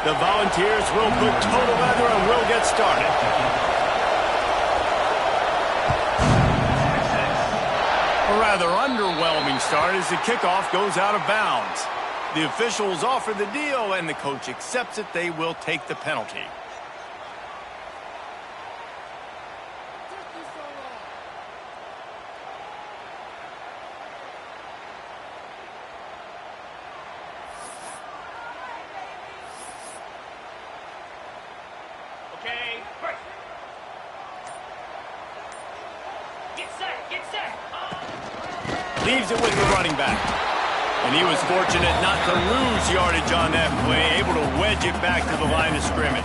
The Volunteers will put total leather and will get started. A rather underwhelming start as the kickoff goes out of bounds. The officials offer the deal, and the coach accepts it. They will take the penalty. Leaves it with the running back. And he was fortunate not to lose yardage on that play, able to wedge it back to the line of scrimmage.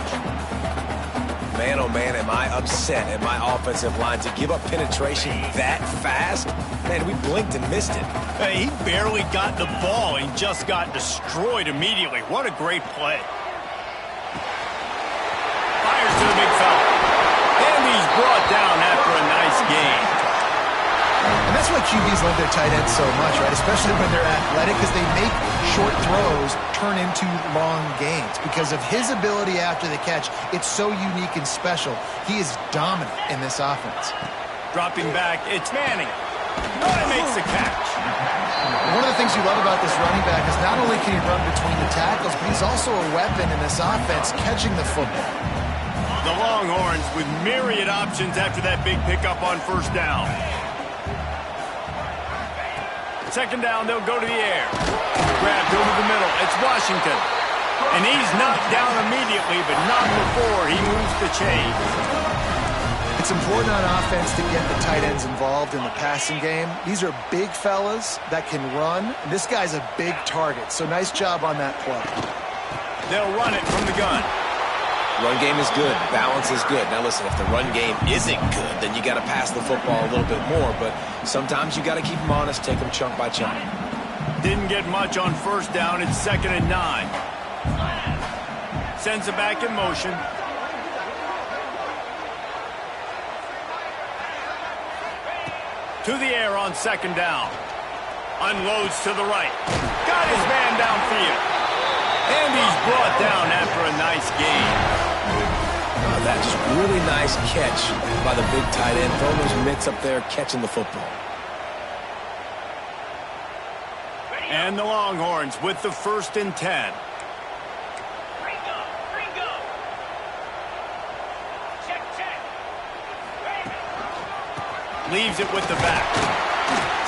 Man, oh man, am I upset at my offensive line to give up penetration that fast? Man, we blinked and missed it. Hey, he barely got the ball and just got destroyed immediately. What a great play. Fires to the big fella. And he's brought down after a nice gain. And that's why QBs love their tight ends so much, right? Especially when they're athletic, because they make short throws turn into long gains. Because of his ability after the catch, it's so unique and special. He is dominant in this offense. Dropping back, it's Manning. Oh, he makes the catch. One of the things you love about this running back is not only can he run between the tackles, but he's also a weapon in this offense catching the football. The Longhorns with myriad options after that big pickup on first down. Second down, they'll go to the air. Grabbed over the middle. It's Washington. And he's knocked down immediately, but not before he moves the chains. It's important on offense to get the tight ends involved in the passing game. These are big fellas that can run. And this guy's a big target, so nice job on that play. They'll run it from the gun. Run game is good. Balance is good. Now listen, if the run game isn't good, then you got to pass the football a little bit more. But sometimes you got to keep them honest, take them chunk by chunk. Didn't get much on first down. It's 2nd and 9. Sends it back in motion. To the air on 2nd down. Unloads to the right. Got his man downfield. And he's brought down after a nice gain. That just really nice catch by the big tight end. Throwing those mitts up there, catching the football. And the Longhorns with the 1st and 10. Leaves it with the back.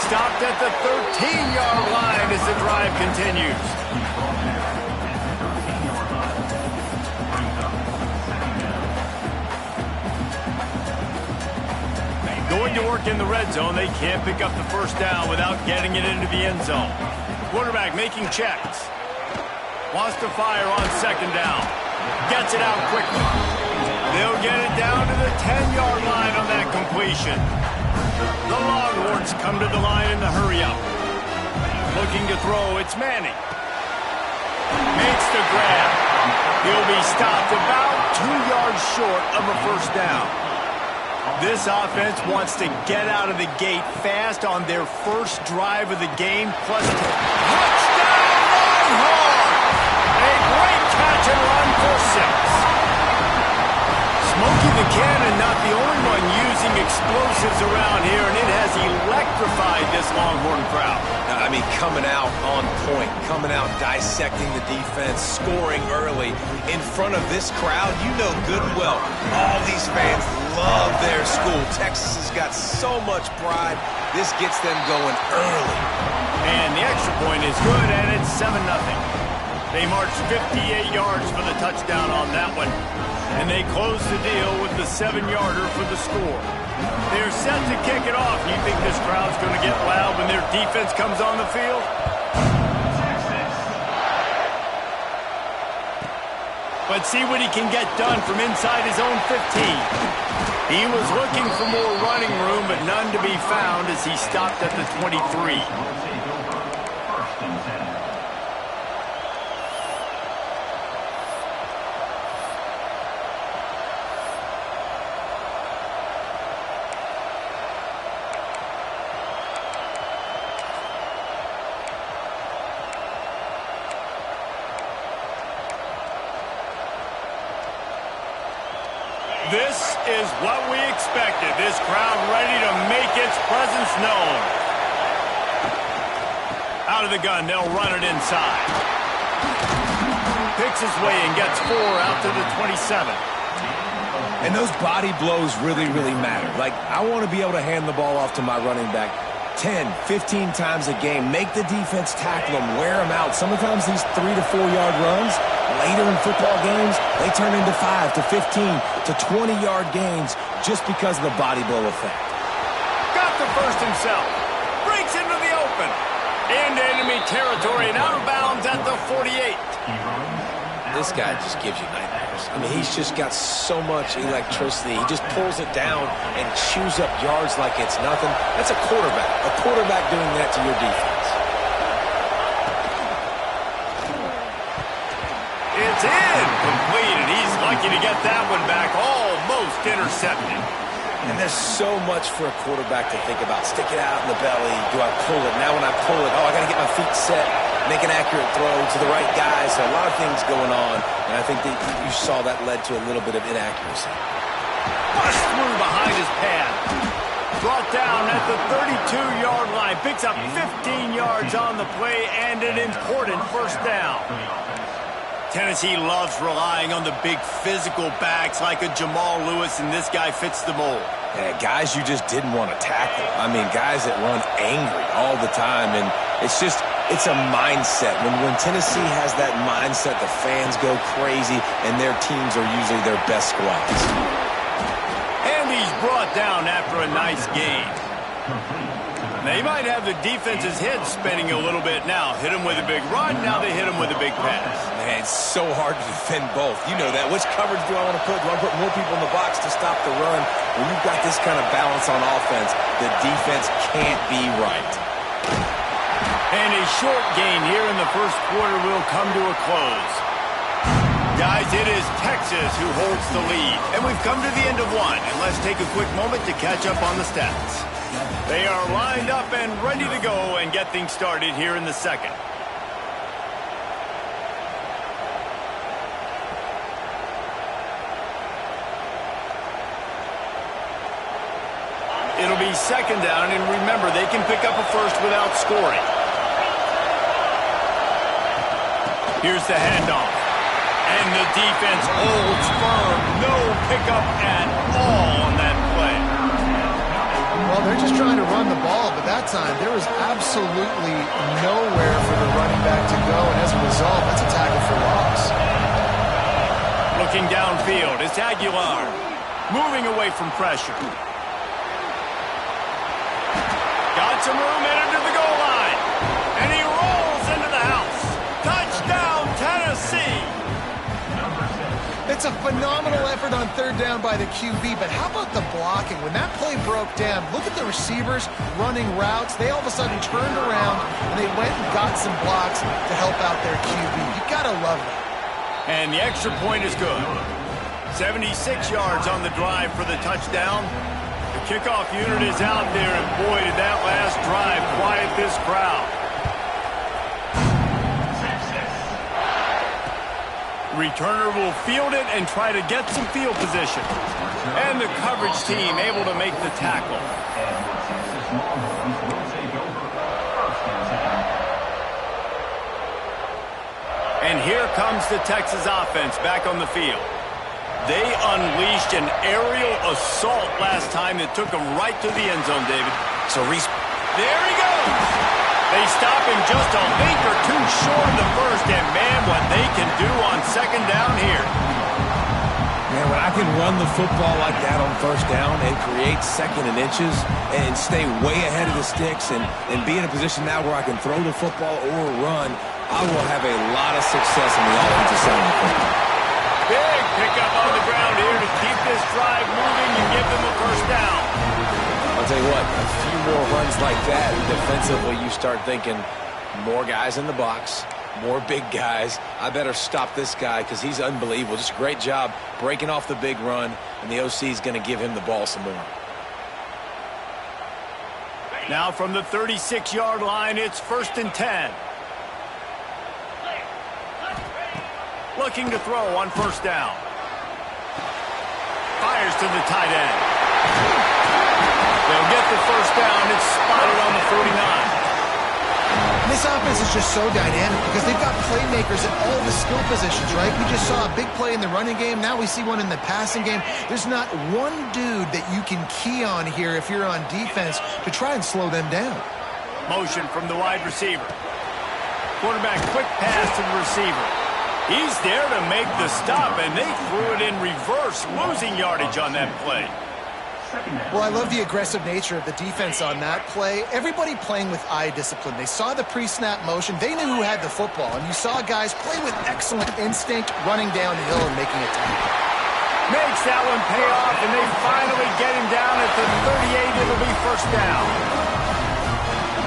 Stopped at the 13-yard line as the drive continues. Going to work in the red zone. They can't pick up the first down without getting it into the end zone. Quarterback making checks. Wants to fire on 2nd down. Gets it out quickly. They'll get it down to the 10-yard line on that completion. The Longhorns come to the line in the hurry-up. Looking to throw, it's Manning. Makes the grab. He'll be stopped about 2 yards short of a first down. This offense wants to get out of the gate fast on their first drive of the game, plus touchdown Longhorn! A great catch and run for 6. Smokey the Cannon not the only one using explosives around here, and it has electrified this Longhorn crowd. I mean, coming out on point, coming out dissecting the defense, scoring early in front of this crowd. You know good and well, all these fans love their school. Texas has got so much pride. This gets them going early. And the extra point is good, and it's 7-0. They marched 58 yards for the touchdown on that one. And they close the deal with the 7-yarder for the score. They're set to kick it off. You think this crowd's going to get loud when their defense comes on the field? But see what he can get done from inside his own 15. He was looking for more running room, but none to be found as he stopped at the 23. This is what we expected. This crowd ready to make its presence known. Out of the gun, they'll run it inside. Picks his way and gets 4 out to the 27. And those body blows really, really matter. Like, I want to be able to hand the ball off to my running back 10, 15 times a game. Make the defense tackle them, wear them out. Sometimes these 3 to 4 yard runs, later in football games, they turn into 5 to 15 to 20 yard gains just because of the body blow effect. Got the first himself. Breaks into the open. Into enemy territory and out of bounds at the 48. This guy just gives you nightmares. I mean, he's just got so much electricity. He just pulls it down and chews up yards like it's nothing. That's a quarterback. A quarterback doing that to your defense. It's incomplete, and he's lucky to get that one back. Almost intercepted. And there's so much for a quarterback to think about. Stick it out in the belly. Do I pull it? Now when I pull it, I got to get my feet set. Make an accurate throw to the right guys. So a lot of things going on, and I think that you saw that led to a little bit of inaccuracy. Bust through behind his pad. Brought down at the 32-yard line. Picks up 15 yards on the play and an important first down. Tennessee loves relying on the big physical backs like a Jamal Lewis, and this guy fits the mold. Yeah, guys you just didn't want to tackle. I mean, guys that run angry all the time, and it's a mindset. When Tennessee has that mindset, the fans go crazy, and their teams are usually their best squads. And he's brought down after a nice gain. They might have the defense's head spinning a little bit now. Hit him with a big run, now they hit him with a big pass. Man, it's so hard to defend both. You know that. Which coverage do I want to put? Do I put more people in the box to stop the run? When you've got this kind of balance on offense, the defense can't be right. And a short gain here in the first quarter will come to a close. Guys, it is Texas who holds the lead. And we've come to the end of one. And let's take a quick moment to catch up on the stats. They are lined up and ready to go and get things started here in the second. It'll be second down, and remember, they can pick up a first without scoring. Here's the handoff. And the defense holds firm. No pickup at all on that play. Well, they're just trying to run the ball, but that time there was absolutely nowhere for the running back to go, and as a result, that's a tackle for loss. Looking downfield, it's Aguilar. Moving away from pressure. Got some room headed to the goal line. And he rolls into the house. Touchdown, Tennessee. It's a phenomenal effort on third down by the QB, but how about the blocking? When that play broke down, look at the receivers running routes. They all of a sudden turned around, and they went and got some blocks to help out their QB. You got to love that. And the extra point is good. 76 yards on the drive for the touchdown. The kickoff unit is out there, and boy, did that last drive quiet this crowd. Returner will field it and try to get some field position. And the coverage team able to make the tackle. And here comes the Texas offense back on the field. They unleashed an aerial assault last time that took them right to the end zone, David. So Reese, there he goes. They stop him just a link or two short of the first, and man, what they can do on second down here. man, when I can run the football like that on first down and create second and inches and stay way ahead of the sticks and be in a position now where I can throw the football or run, I will have a lot of success in the offensive side of the football. Big pickup on the ground here to keep this drive moving and give them a first down. I'll tell you what, a few more runs like that, and defensively you start thinking more guys in the box, more big guys. I better stop this guy because he's unbelievable. Just a great job breaking off the big run, and the OC is going to give him the ball some more. Now from the 36-yard line, it's 1st and 10. Looking to throw on first down. Fires to the tight end. They'll get the first down. It's spotted on the 49. This offense is just so dynamic because they've got playmakers at all the skill positions, right? We just saw a big play in the running game. Now we see one in the passing game. There's not one dude that you can key on here if you're on defense to try and slow them down. Motion from the wide receiver. Quarterback quick pass to the receiver. He's there to make the stop, and they threw it in reverse, losing yardage on that play. Well, I love the aggressive nature of the defense on that play. Everybody playing with eye discipline. They saw the pre-snap motion. They knew who had the football, and you saw guys play with excellent instinct, running downhill and making a tackle. Makes that one pay off, and they finally get him down at the 38. It'll be first down.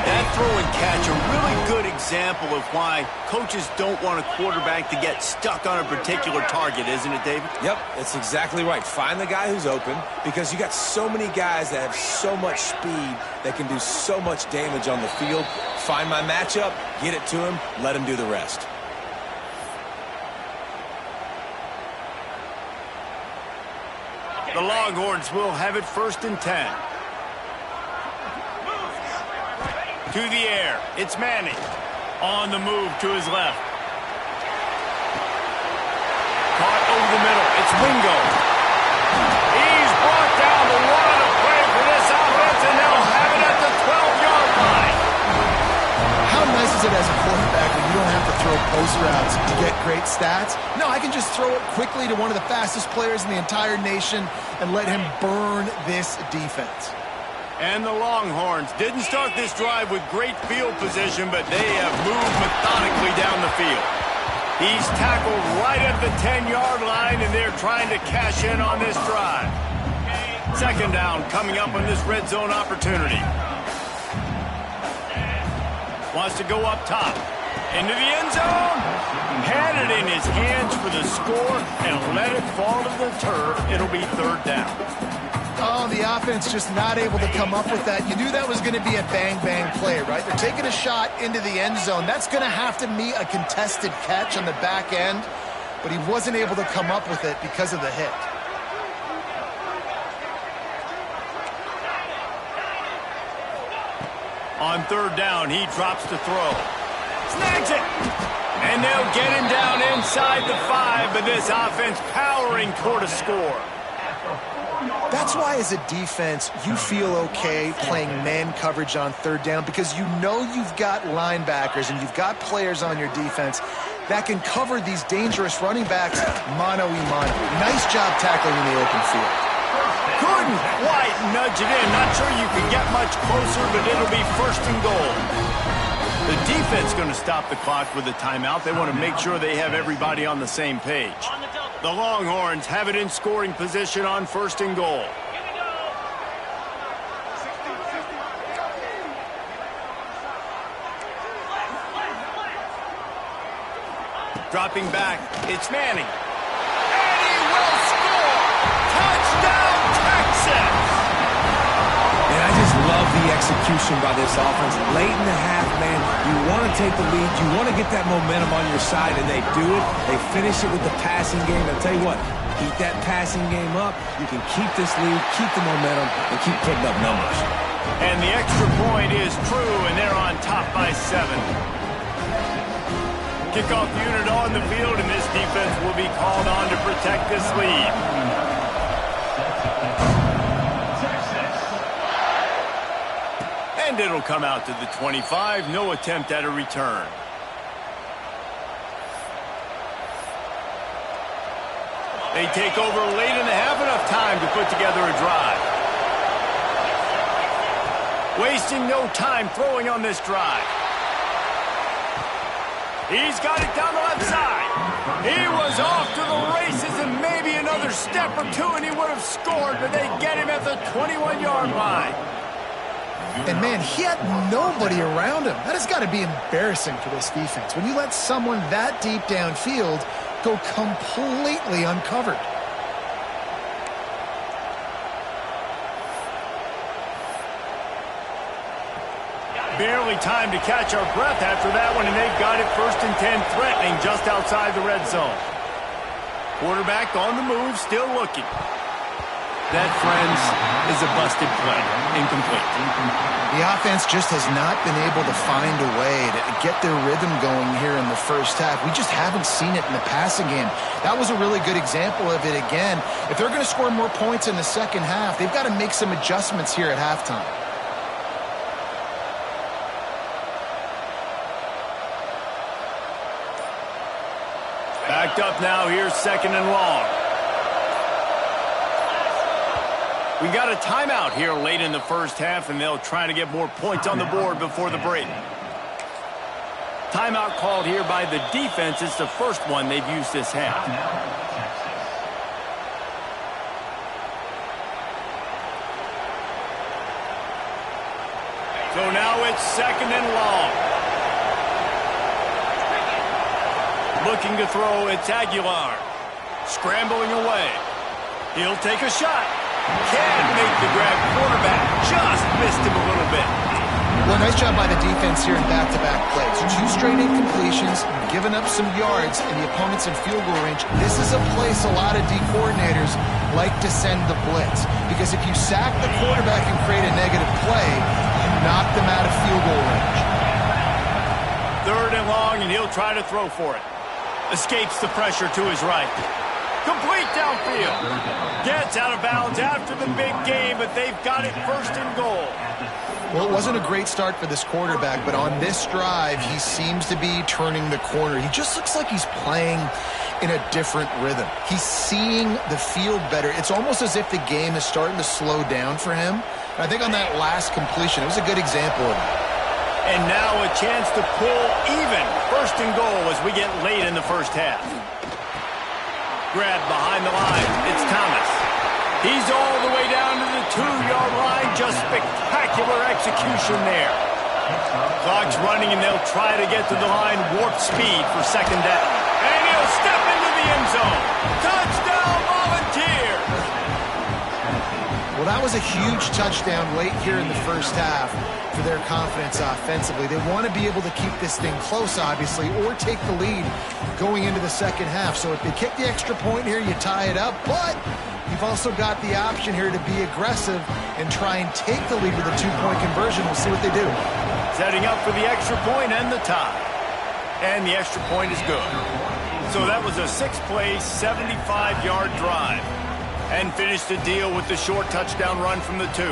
That throw and catch, a really good example of why coaches don't want a quarterback to get stuck on a particular target, isn't it, David? Yep, that's exactly right. Find the guy who's open because you got so many guys that have so much speed that can do so much damage on the field. Find my matchup, get it to him, let him do the rest. The Longhorns will have it 1st and 10. To the air, it's Manning. On the move to his left. Caught over the middle, it's Wingo. He's brought down, the one to play for this offense, and they'll have it at the 12-yard line. How nice is it as a quarterback when you don't have to throw post routes to get great stats? No, I can just throw it quickly to one of the fastest players in the entire nation and let him burn this defense. And the Longhorns didn't start this drive with great field position, but they have moved methodically down the field. He's tackled right at the 10-yard line, and they're trying to cash in on this drive. 2nd down coming up on this red zone opportunity. Wants to go up top. Into the end zone. Had it in his hands for the score and let it fall to the turf. It'll be 3rd down. Oh, the offense just not able to come up with that. You knew that was going to be a bang-bang play, right? They're taking a shot into the end zone. That's going to have to be a contested catch on the back end, but he wasn't able to come up with it because of the hit. On 3rd down, he drops to throw. Snags it! And they'll get him down inside the 5, but this offense powering toward a score. That's why, as a defense, you feel okay playing man coverage on 3rd down because you know you've got linebackers and you've got players on your defense that can cover these dangerous running backs mano-a-mano. Nice job tackling in the open field. Couldn't quite nudge it in. Not sure you can get much closer, but it'll be 1st and goal. The defense going to stop the clock with a timeout. They want to make sure they have everybody on the same page. The Longhorns have it in scoring position on 1st and goal. Dropping back, it's Manning. And he will score! Touchdown, Texas! And I just love the execution by this offense. Late in the half, man, you want to take the lead. You want to get that momentum on your side, and they do it. They finish it with the passing game. I'll tell you what, keep that passing game up. You can keep this lead, keep the momentum, and keep putting up numbers. And the extra point is true, and they're on top by 7. Kickoff unit on the field, and this defense will be called on to protect this lead. And it'll come out to the 25. No attempt at a return. They take over late in the half, enough time to put together a drive. Wasting no time throwing on this drive. He's got it down the left side. He was off to the races and maybe another step or two and he would have scored, but they get him at the 21-yard line. And, man, he had nobody around him. That has got to be embarrassing for this defense. When you let someone that deep downfield go completely uncovered. Barely time to catch our breath after that one, and they've got it 1st and 10, threatening just outside the red zone. Quarterback on the move, still looking. That, friends, is a busted play. Incomplete. The offense just has not been able to find a way to get their rhythm going here in the first half. We just haven't seen it in the passing game. That was a really good example of it again. If they're going to score more points in the second half, they've got to make some adjustments here at halftime. Backed up now, here's 2nd and long. We got a timeout here late in the first half, and they'll try to get more points on the board before the break. Timeout called here by the defense. It's the first one they've used this half. So now it's 2nd and long. Looking to throw, it's Aguilar. Scrambling away. He'll take a shot. Can't make the grab. Quarterback just missed him a little bit. Well, nice job by the defense here in back-to-back plays. 2 straight incompletions, giving up some yards, and the opponent's in field goal range. This is a place a lot of D coordinators like to send the blitz, because if you sack the quarterback and create a negative play, you knock them out of field goal range. 3rd and long, and he'll try to throw for it. Escapes the pressure to his right. Complete downfield. Gets out of bounds after the big game, but they've got it 1st and goal. Well, it wasn't a great start for this quarterback, but on this drive, he seems to be turning the corner. He just looks like he's playing in a different rhythm. He's seeing the field better. It's almost as if the game is starting to slow down for him. And I think on that last completion, it was a good example of it. And now a chance to pull even. 1st and goal as we get late in the first half. Grab behind the line. It's Thomas. He's all the way down to the 2-yard line. Just spectacular execution there. Clock's running, and they'll try to get to the line. Warp speed for 2nd down. And he'll step into the end zone. Touchdown, Volunteers! Well, that was a huge touchdown late here in the first half for their confidence offensively. They want to be able to keep this thing close, obviously, or take the lead going into the second half. So if they kick the extra point here, you tie it up. But you've also got the option here to be aggressive and try and take the lead with a 2-point conversion. We'll see what they do. Setting up for the extra point and the tie. And the extra point is good. So that was a 6-play, 75-yard drive. And finished the deal with the short touchdown run from the 2.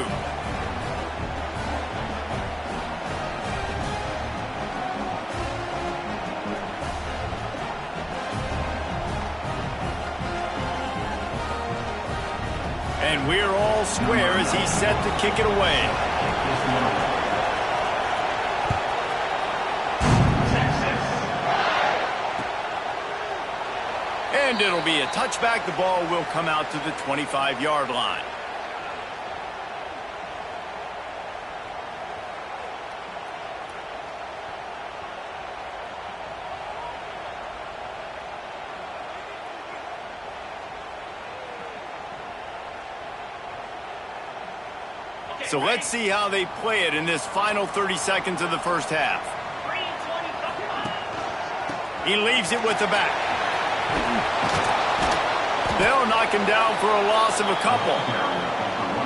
And we're all square as he's set to kick it away. And it'll be a touchback. The ball will come out to the 25-yard line. So let's see how they play it in this final 30 seconds of the first half. He leaves it with the back. They'll knock him down for a loss of a couple.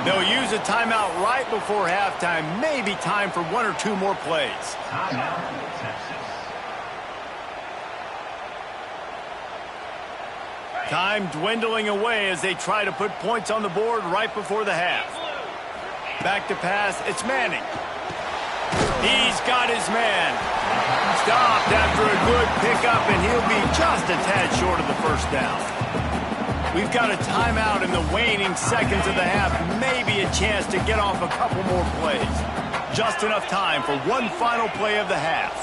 They'll use a timeout right before halftime. Maybe time for 1 or 2 more plays. Time dwindling away as they try to put points on the board right before the half. Back to pass, it's Manning. He's got his man. Stopped after a good pickup, and he'll be just a tad short of the 1st down. We've got a timeout in the waning seconds of the half. Maybe a chance to get off a couple more plays. Just enough time for one final play of the half.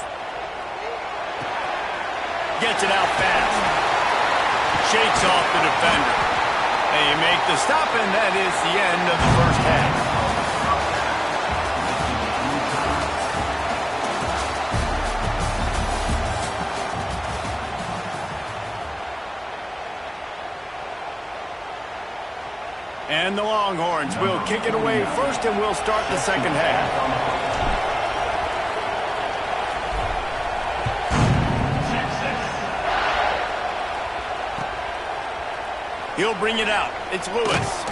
Gets it out fast. Shakes off the defender. They make the stop, and that is the end of the first half. And the Longhorns will kick it away first, and we'll start the second half. He'll bring it out. It's Lewis.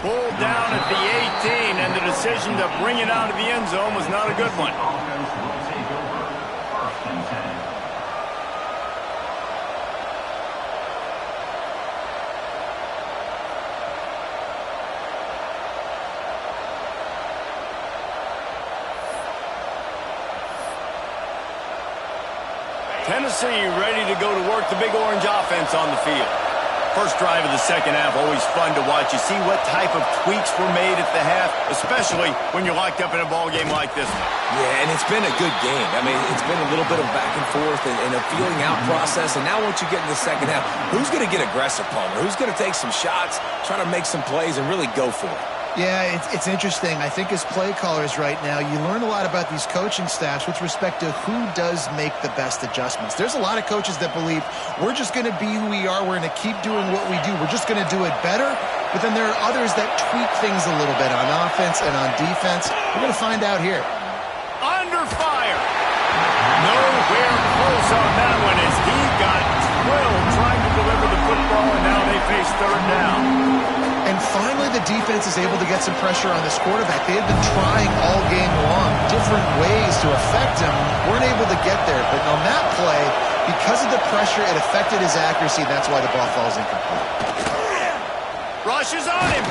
Pulled down at the 18, and the decision to bring it out of the end zone was not a good one. Tennessee ready to go to work the Big Orange offense on the field. First drive of the second half, always fun to watch. You see what type of tweaks were made at the half, especially when you're locked up in a ball game like this one. Yeah, and it's been a good game. I mean, it's been a little bit of back and forth and a feeling out process. And now once you get in the second half, who's going to get aggressive, Palmer? Who's going to take some shots, try to make some plays, and really go for it? Yeah, it's interesting. I think as play callers right now, you learn a lot about these coaching staffs with respect to who does make the best adjustments. There's a lot of coaches that believe we're just going to be who we are. We're going to keep doing what we do. We're just going to do it better. But then there are others that tweak things a little bit on offense and on defense. We're going to find out here. Under fire. Nowhere close on that one as he got drilled trying to deliver the football, and now they face third down. And finally, the defense is able to get some pressure on this quarterback. They had been trying all game long different ways to affect him. Weren't able to get there. But on that play, because of the pressure, it affected his accuracy. That's why the ball falls incomplete. Rush is on him.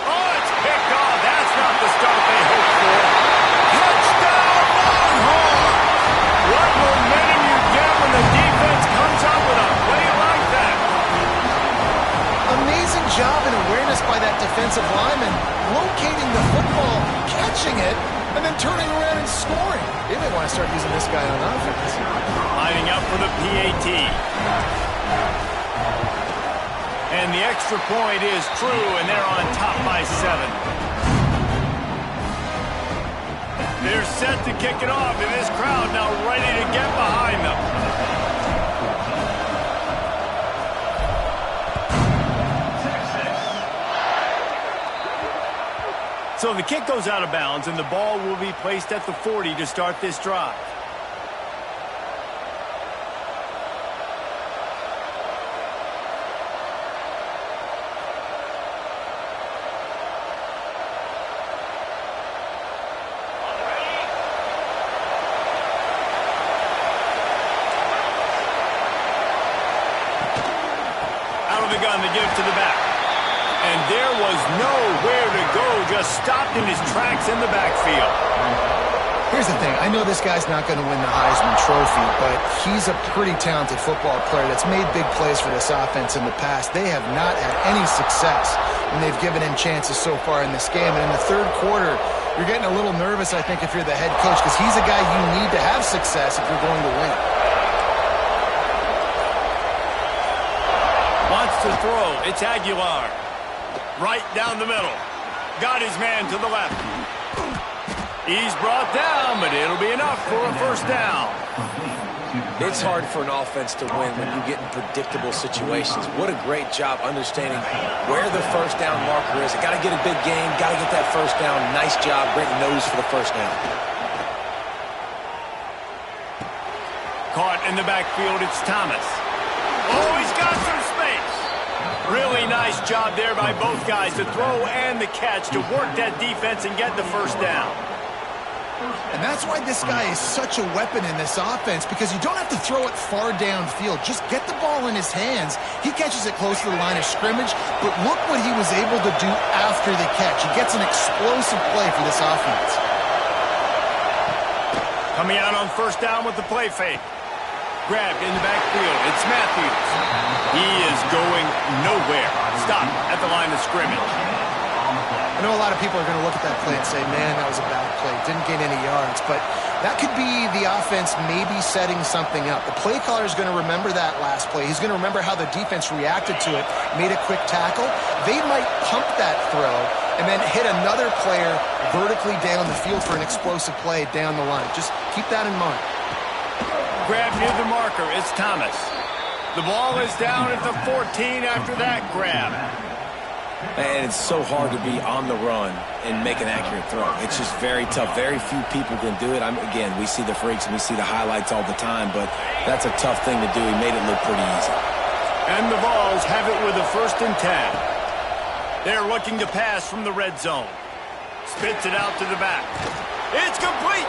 Oh, it's picked off. That's not the start they hoped for. Touchdown, Longhorn! What momentum you get when the defense comes up with a play like that. Amazing job and awareness by that defensive lineman, locating the football, catching it, and then turning around and scoring. They may want to start using this guy on offense. Lining up for the PAT. And the extra point is true, and they're on top by 7. They're set to kick it off, and this crowd now ready to get behind them. So the kick goes out of bounds, and the ball will be placed at the 40 to start this drive. Out of the gun, the give to the back. And there was nowhere to go, just stopped in his tracks in the backfield. Here's the thing. I know this guy's not going to win the Heisman Trophy, but he's a pretty talented football player that's made big plays for this offense in the past. They have not had any success when they've given him chances so far in this game. And in the third quarter, you're getting a little nervous, I think, if you're the head coach, because he's a guy you need to have success if you're going to win. Wants to throw. It's Aguilar. Right down the middle. Got his man to the left. He's brought down, but it'll be enough for a first down. It's hard for an offense to win when you get in predictable situations. What a great job understanding where the first down marker is. Got to get a big game, got to get that first down. Nice job, great nose for the first down. Caught in the backfield, it's Thomas. Oh, he's got some space. Really nice job there by both guys to throw and the catch to work that defense and get the first down. And that's why this guy is such a weapon in this offense, because you don't have to throw it far downfield. Just get the ball in his hands. He catches it close to the line of scrimmage, but look what he was able to do after the catch. He gets an explosive play for this offense. Coming out on first down with the play fake. Grabbed in the backfield. It's Matthews. He is going nowhere. Stop at the line of scrimmage. I know a lot of people are going to look at that play and say, man, that was a bad play. Didn't gain any yards. But that could be the offense maybe setting something up. The play caller is going to remember that last play. He's going to remember how the defense reacted to it, made a quick tackle. They might pump that throw and then hit another player vertically down the field for an explosive play down the line. Just keep that in mind. Grab near the marker. It's Thomas. The ball is down at the 14 after that grab. And it's so hard to be on the run and make an accurate throw. It's just very tough. Very few people can do it. Again, we see the freaks and we see the highlights all the time, but that's a tough thing to do. He made it look pretty easy. And the Vols have it with a 1st and 10. They're looking to pass from the red zone. Spits it out to the back. It's complete.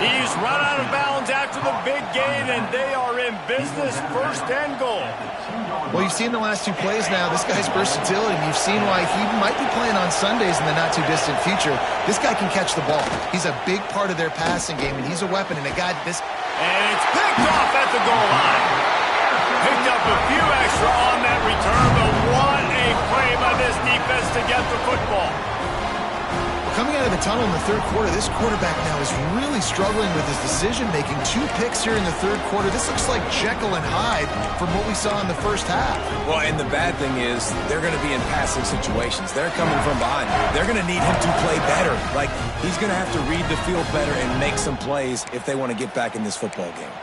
He's run out of bounds after the big gain, and they are in business, first and goal. Well, you've seen the last two plays now. This guy's versatility, and you've seen why he might be playing on Sundays in the not-too-distant future. This guy can catch the ball. He's a big part of their passing game, and he's a weapon. And a guy this... And it's picked off at the goal line. Picked up a few extra on that return, but what a play by this defense to get the football. Coming out of the tunnel in the third quarter, this quarterback now is really struggling with his decision-making. 2 picks here in the third quarter. This looks like Jekyll and Hyde from what we saw in the first half. Well, and the bad thing is they're going to be in passing situations. They're coming from behind. They're going to need him to play better. Like, he's going to have to read the field better and make some plays if they want to get back in this football game.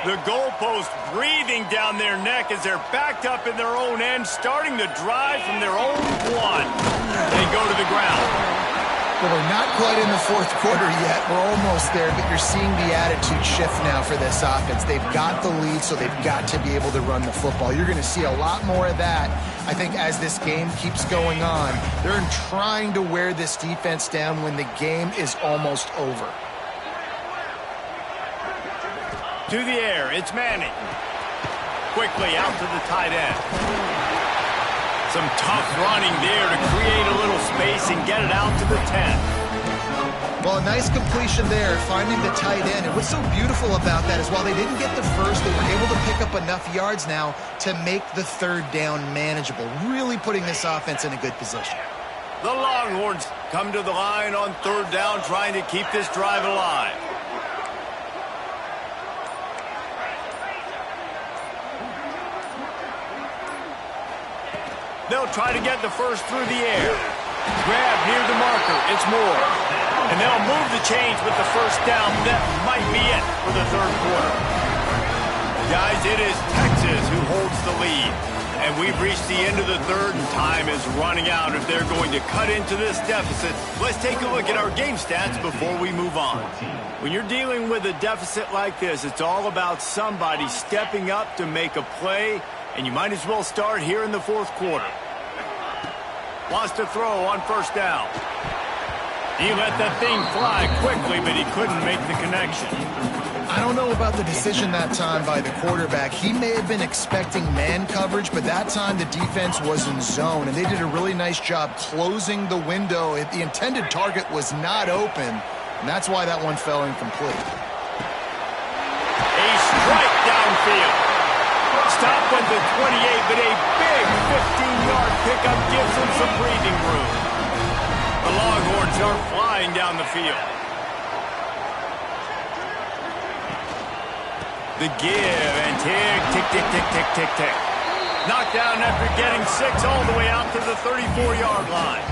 The goalpost breathing down their neck as they're backed up in their own end, starting to drive from their own 1. They go to the ground. Well, we're not quite in the fourth quarter yet. We're almost there, but you're seeing the attitude shift now for this offense. They've got the lead, so they've got to be able to run the football. You're going to see a lot more of that, I think, as this game keeps going on. They're trying to wear this defense down when the game is almost over. To the air, it's Manning. Quickly out to the tight end. Some tough running there to create a little space and get it out to the 10. Well, a nice completion there, finding the tight end. And what's so beautiful about that is while they didn't get the first, they were able to pick up enough yards now to make the third down manageable, really putting this offense in a good position. The Longhorns come to the line on third down, trying to keep this drive alive. They'll try to get the first through the air. Grab near the marker. It's Moore. And they'll move the chains with the first down. That might be it for the third quarter. Guys, it is Texas who holds the lead. And we've reached the end of the third, and time is running out if they're going to cut into this deficit. Let's take a look at our game stats before we move on. When you're dealing with a deficit like this, it's all about somebody stepping up to make a play, and you might as well start here in the fourth quarter. Wants to throw on first down. He let that thing fly quickly, but he couldn't make the connection. I don't know about the decision that time by the quarterback. He may have been expecting man coverage, but that time the defense was in zone, and they did a really nice job closing the window. The intended target was not open, and that's why that one fell incomplete. A strike downfield. Stopped at the 28, but a big 15-yard pickup gives him some breathing room. The Longhorns are flying down the field. The give and tick, tick, tick, tick, tick, tick, tick. Knocked down after getting 6 all the way out to the 34-yard line.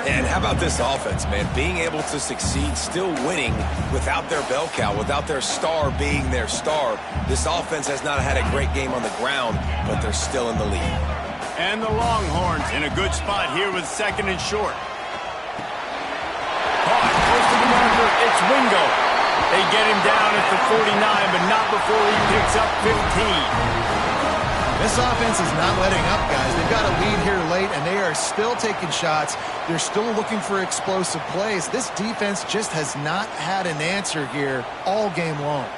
And how about this offense, man? Being able to succeed, still winning without their bell cow, without their star being their star. This offense has not had a great game on the ground, but they're still in the lead. And the Longhorns in a good spot here with second and short. Caught close to the marker. It's Wingo. They get him down at the 49, but not before he picks up 15. This offense is not letting up, guys. They've got a lead here late, and they are still taking shots. They're still looking for explosive plays. This defense just has not had an answer here all game long.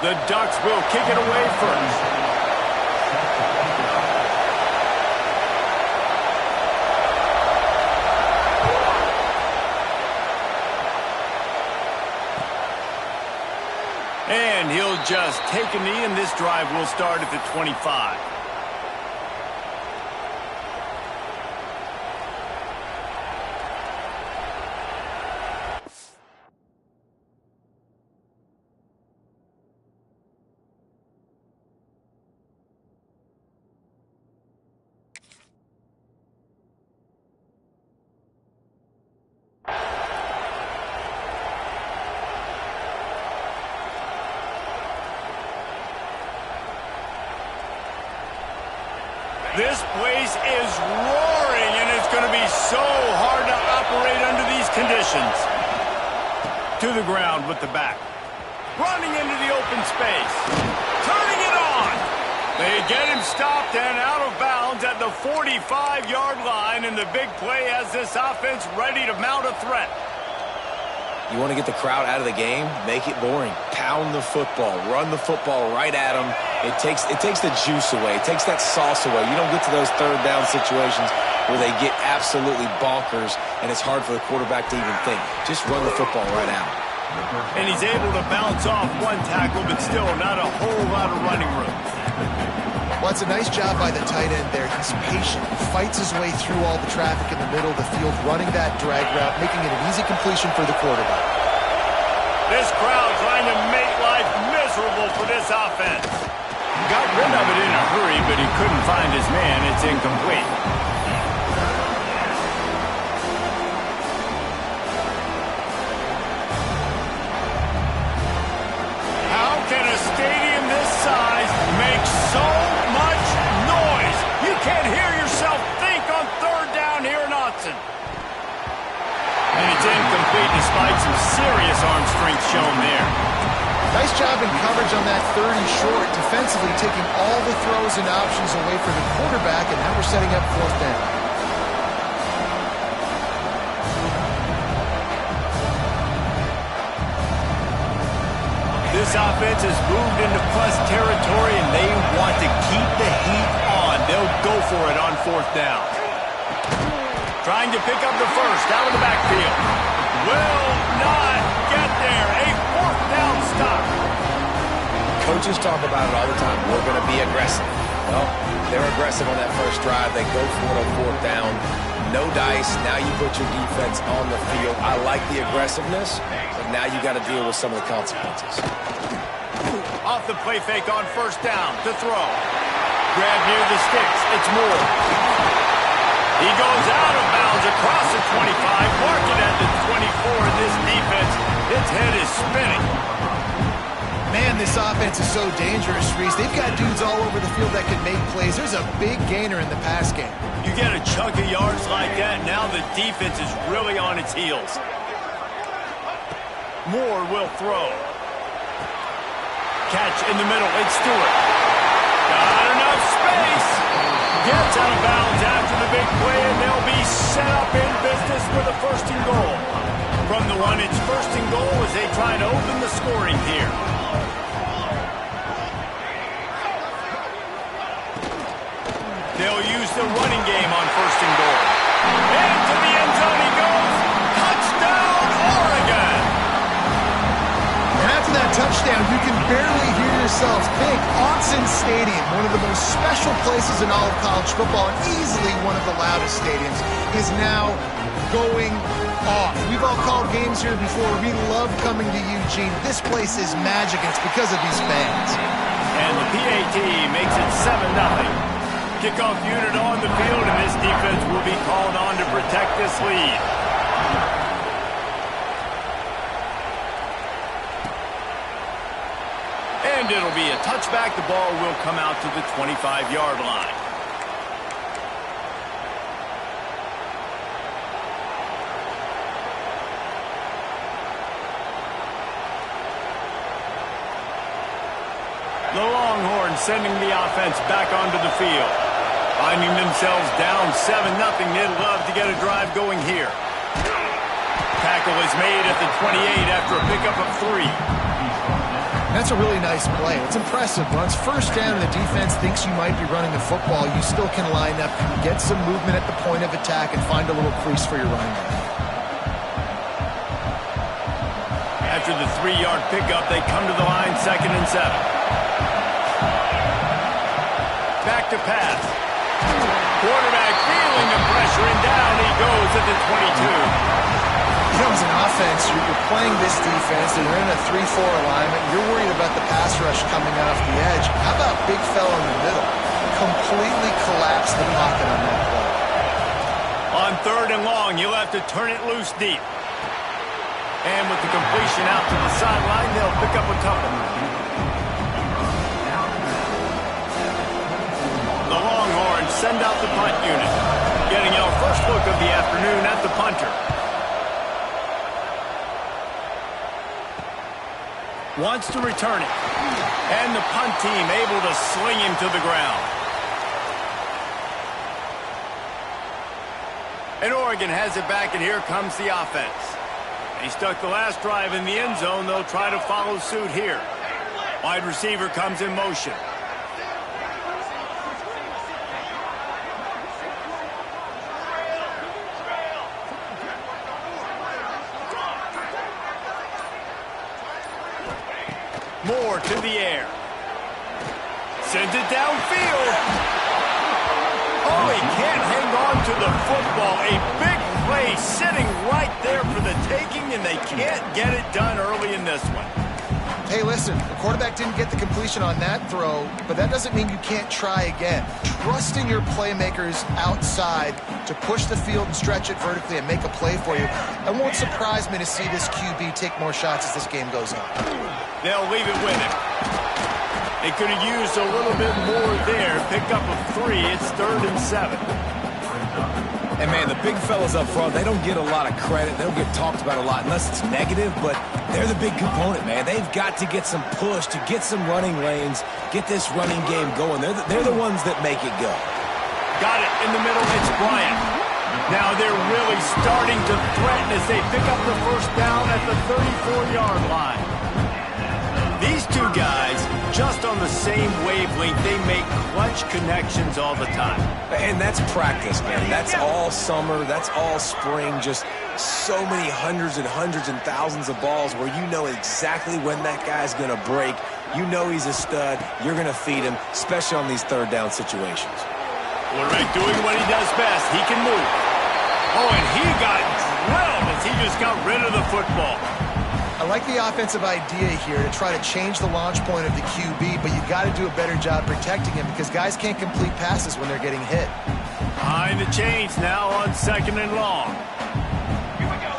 The Ducks will kick it away first. And he'll just take a knee, and this drive will start at the 25. This place is roaring, and it's going to be so hard to operate under these conditions. To the ground with the back. Running into the open space. Turning it on. They get him stopped and out of bounds at the 45-yard line, and the big play has this offense ready to mount a threat. You want to get the crowd out of the game? Make it boring. Pound the football. Run the football right at them. It takes the juice away. It takes that sauce away. You don't get to those third down situations where they get absolutely bonkers and it's hard for the quarterback to even think. Just run the football right out. And he's able to bounce off one tackle, but still not a whole lot of running room. Well, it's a nice job by the tight end there. He's patient. He fights his way through all the traffic in the middle of the field, running that drag route, making it an easy completion for the quarterback. This crowd trying to make life miserable for this offense. Got rid of it in a hurry, but he couldn't find his man. It's incomplete. How can a stadium this size make so much noise? You can't hear yourself think on third down here in Austin. And it's incomplete despite some serious arm strength shown there. Nice job in coverage on that 30 short, defensively taking all the throws and options away from the quarterback, and now we're setting up fourth down. This offense has moved into plus territory, and they want to keep the heat on. They'll go for it on fourth down. Trying to pick up the first out of the backfield. Will not get there. A fourth down stop. Coaches talk about it all the time. We're going to be aggressive. Well, they're aggressive on that first drive. They go for it on fourth down. No dice. Now you put your defense on the field. I like the aggressiveness, but now you got to deal with some of the consequences. Off the play fake on first down to throw. Grab near the sticks. It's Moore. He goes out of bounds across the 25, marking at the 24. This defense, its head is spinning. Man, this offense is so dangerous, Reese. They've got dudes all over the field that can make plays. There's a big gainer in the pass game. You get a chunk of yards like that, now the defense is really on its heels. Moore will throw. Catch in the middle, it's Stewart. Got enough space. Gets out of bounds after the big play, and they'll be set up in business with a first and goal. From the one, it's first and goal as they try to open the scoring here. They'll use the running game on first and goal. Into the end zone he goes. Touchdown, Oregon! And after that touchdown, you can barely hear yourselves think. Autzen Stadium, one of the most special places in all of college football, and easily one of the loudest stadiums, is now going off. We've all called games here before. We love coming to Eugene. This place is magic, and it's because of these fans. And the PAT makes it 7-0. Kickoff unit on the field, and this defense will be called on to protect this lead. And it'll be a touchback. The ball will come out to the 25-yard line. The Longhorns sending the offense back onto the field. Finding themselves down 7-0. They'd love to get a drive going here. Tackle is made at the 28 after a pickup of 3. That's a really nice play. It's impressive. Once first down and the defense thinks you might be running the football, you still can line up, get some movement at the point of attack, and find a little crease for your running back. After the 3-yard pickup, they come to the line 2nd and 7. Back to pass. Quarterback feeling the pressure, and down he goes at the 22. You know, as an offense, you're playing this defense, and you're in a 3-4 alignment. You're worried about the pass rush coming off the edge. How about big fella in the middle? Completely collapse the pocket on that play. On 3rd and long, you'll have to turn it loose deep. And with the completion out to the sideline, they'll pick up a couple. The Longhorns send out the punt unit, getting our first look of the afternoon at the punter. Wants to return it. And the punt team able to sling him to the ground. And Oregon has it back, and here comes the offense. They stuck the last drive in the end zone. They'll try to follow suit here. Wide receiver comes in motion. Moore to the air. Sends it downfield. Oh, he can't hang on to the football. A big play sitting right there for the taking, and they can't get it done early in this one. Hey, listen, the quarterback didn't get the completion on that throw, but that doesn't mean you can't try again. Trusting your playmakers outside to push the field and stretch it vertically and make a play for you. It won't surprise me to see this QB take more shots as this game goes on. They'll leave it with him. They could have used a little bit more there. Pick up a 3. It's 3rd and 7. And, man, the big fellas up front, they don't get a lot of credit. They don't get talked about a lot unless it's negative, but they're the big component, man. They've got to get some push, to get some running lanes, get this running game going. They're the ones that make it go. Got it in the middle. It's Bryant. Now they're really starting to threaten as they pick up the first down at the 34-yard line. These two guys, just on the same wavelength, they make clutch connections all the time. And that's practice, man. That's all summer. That's all spring. Just so many hundreds and thousands of balls where you know exactly when that guy's going to break. You know he's a stud. You're going to feed him, especially on these 3rd down situations. Quarterback doing what he does best. He can move. Oh, and he got drilled as he just got rid of the football. I like the offensive idea here to try to change the launch point of the QB, but you've got to do a better job protecting him because guys can't complete passes when they're getting hit. Behind the chains now on 2nd and long. Here we go.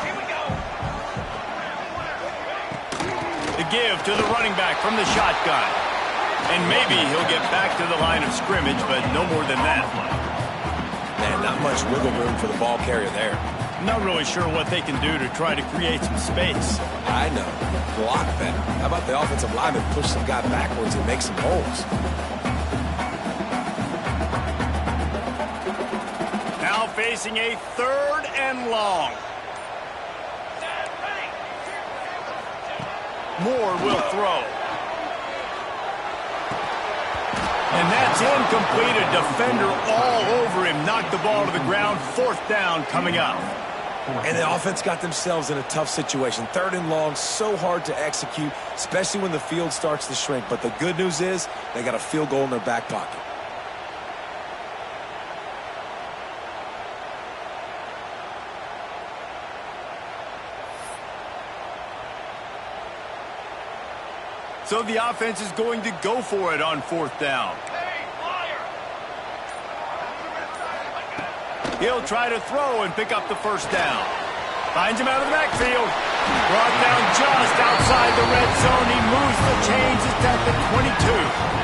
The give to the running back from the shotgun. And maybe he'll get back to the line of scrimmage, but no more than that. Man, not much wiggle room for the ball carrier there. Not really sure what they can do to try to create some space. I know. Block better. How about the offensive lineman push some guy backwards and make some holes? Now facing a 3rd and long. Moore will throw. And that's incomplete. A defender all over him. Knocked the ball to the ground. 4th down coming up. And the offense got themselves in a tough situation. 3rd and long, so hard to execute, especially when the field starts to shrink. But the good news is they got a field goal in their back pocket. So the offense is going to go for it on 4th down. He'll try to throw and pick up the first down. Finds him out of the backfield. Brought down just outside the red zone. He moves the chains. It's at the 22.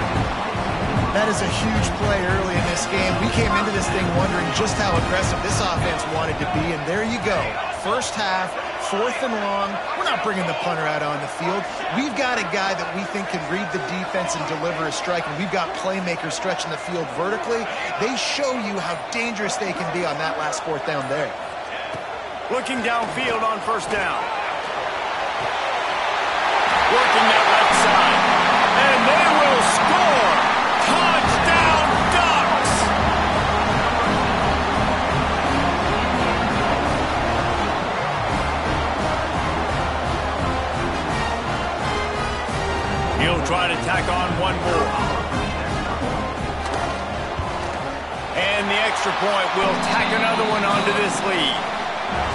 That is a huge play early in this game. We came into this thing wondering just how aggressive this offense wanted to be, and there you go. First half, 4th and long. We're not bringing the punter out on the field. We've got a guy that we think can read the defense and deliver a strike, and we've got playmakers stretching the field vertically. They show you how dangerous they can be on that last 4th down there. Looking downfield on 1st down. Working that left side. extra point will tack another one onto this lead.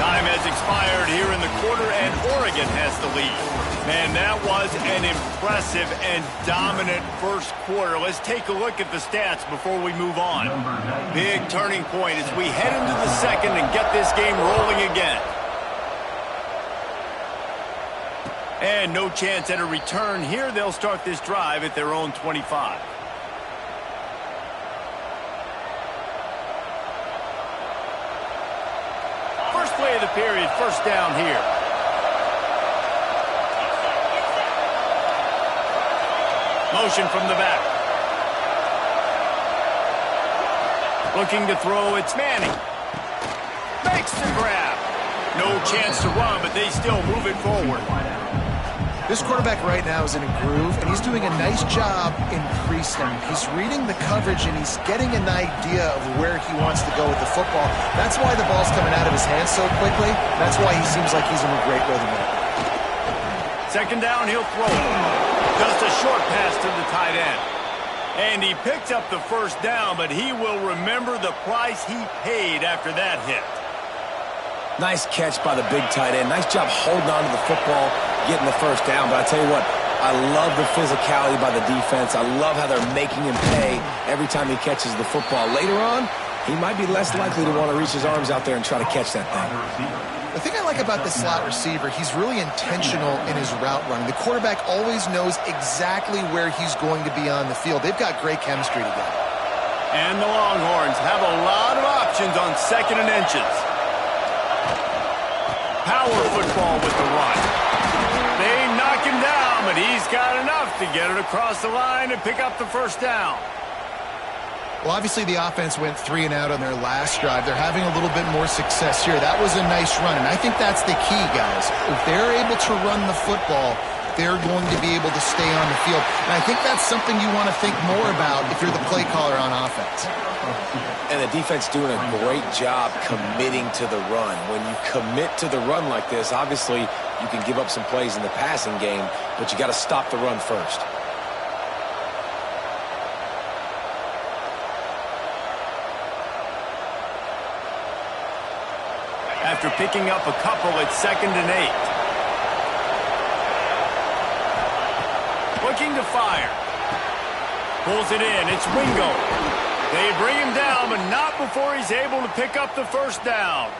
Time has expired here in the quarter, and Oregon has the lead. Man, that was an impressive and dominant first quarter. Let's take a look at the stats before we move on. Big turning point as we head into the second and get this game rolling again. And no chance at a return here. They'll start this drive at their own 25. First play of the period, first down here. Motion from the back. Looking to throw, it's Manning. Makes the grab. No chance to run, but they still move it forward. This quarterback right now is in a groove, and he's doing a nice job increasing. He's reading the coverage, and he's getting an idea of where he wants to go with the football. That's why the ball's coming out of his hands so quickly. That's why he seems like he's in a great rhythm. Second down, he'll throw it. Just a short pass to the tight end. And he picked up the first down, but he will remember the price he paid after that hit. Nice catch by the big tight end. Nice job holding on to the football, getting the first down. But I tell you what, I love the physicality by the defense. I love how they're making him pay every time he catches the football. Later on, he might be less likely to want to reach his arms out there and try to catch that thing. The thing I like about the slot receiver, he's really intentional in his route running. The quarterback always knows exactly where he's going to be on the field. They've got great chemistry together. And the Longhorns have a lot of options on second and inches. Power football with the run. They knock him down, but he's got enough to get it across the line and pick up the first down. Well, obviously the offense went 3 and out on their last drive. They're having a little bit more success here. That was a nice run, and I think that's the key, guys. If they're able to run the football, they're going to be able to stay on the field. And I think that's something you want to think more about if you're the play caller on offense. And the defense doing a great job committing to the run. When you commit to the run like this, obviously you can give up some plays in the passing game, but you got to stop the run first. After picking up a couple, it's 2nd and 8. Looking to fire. Pulls it in. It's Wingo. They bring him down, but not before he's able to pick up the first down.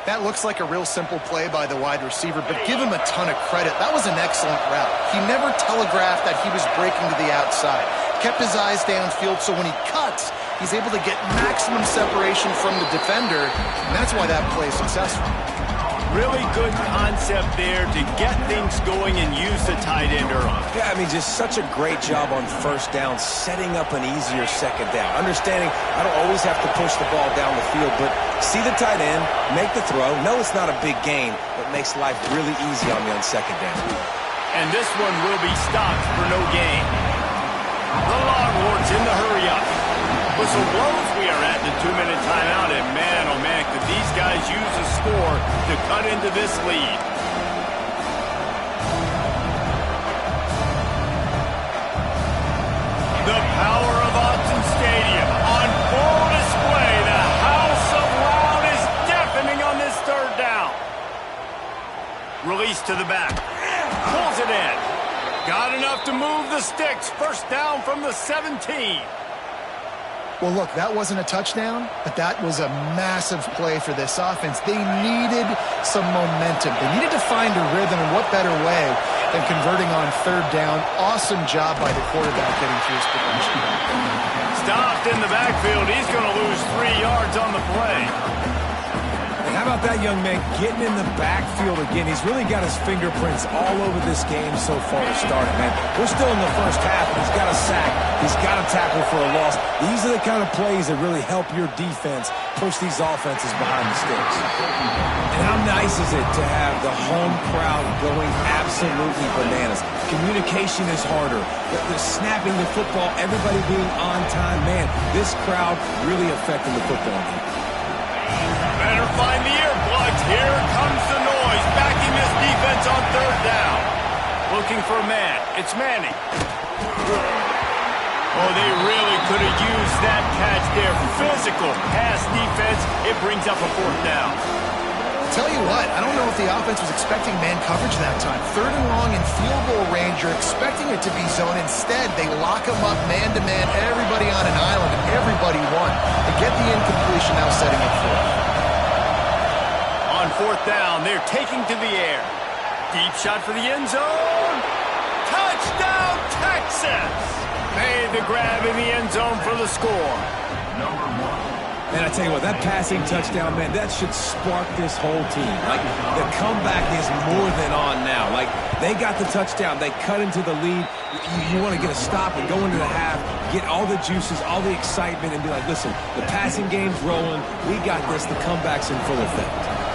That looks like a real simple play by the wide receiver, but give him a ton of credit. That was an excellent route. He never telegraphed that he was breaking to the outside. Kept his eyes downfield, so when he cuts, he's able to get maximum separation from the defender, and that's why that play is successful. Really good concept there to get things going and use the tight end early. Yeah, I mean, just such a great job on first down, setting up an easier second down. Understanding I don't always have to push the ball down the field, but see the tight end, make the throw. No, it's not a big gain, but makes life really easy on me on second down. And this one will be stopped for no gain. The Longhorns in the hurry-up. Whistle blows, we are at the 2-minute timeout, and man, oh man, could these guys use a score to cut into this lead. The power of Autzen Stadium on full display. The house of loud is deafening on this third down. Release to the back. Pulls it in. Got enough to move the sticks. First down from the 17. Well, look, that wasn't a touchdown, but that was a massive play for this offense. They needed some momentum. They needed to find a rhythm, and what better way than converting on third down. Awesome job by the quarterback getting through his progression. Stopped in the backfield. He's going to lose 3 yards on the play. And how about that young man getting in the backfield again? He's really got his fingerprints all over this game so far to start it, man. We're still in the first half. He's got a sack. He's got a tackle for a loss. These are the kind of plays that really help your defense push these offenses behind the sticks. And how nice is it to have the home crowd going absolutely bananas? Communication is harder. The snapping the football, everybody being on time. Man, this crowd really affecting the football game. Better find the earplugs. Here comes the noise. Backing this defense on third down. Looking for a man. It's Manning. Oh, they really could have used that catch there. Physical pass defense. It brings up a fourth down. Tell you what, I don't know if the offense was expecting man coverage that time. 3rd and long in field goal range, you're expecting it to be zone. Instead, they lock them up man-to-man, everybody on an island, and everybody won. They get the incompletion, now setting up 4th. On 4th down, they're taking to the air. Deep shot for the end zone. Touchdown, Texas! Made the grab in the end zone for the score. And I tell you what, that passing touchdown, man, that should spark this whole team. Like, the comeback is more than on now. Like, they got the touchdown. They cut into the lead. You want to get a stop and go into the half, get all the juices, all the excitement, and be like, listen, the passing game's rolling. We got this. The comeback's in full effect.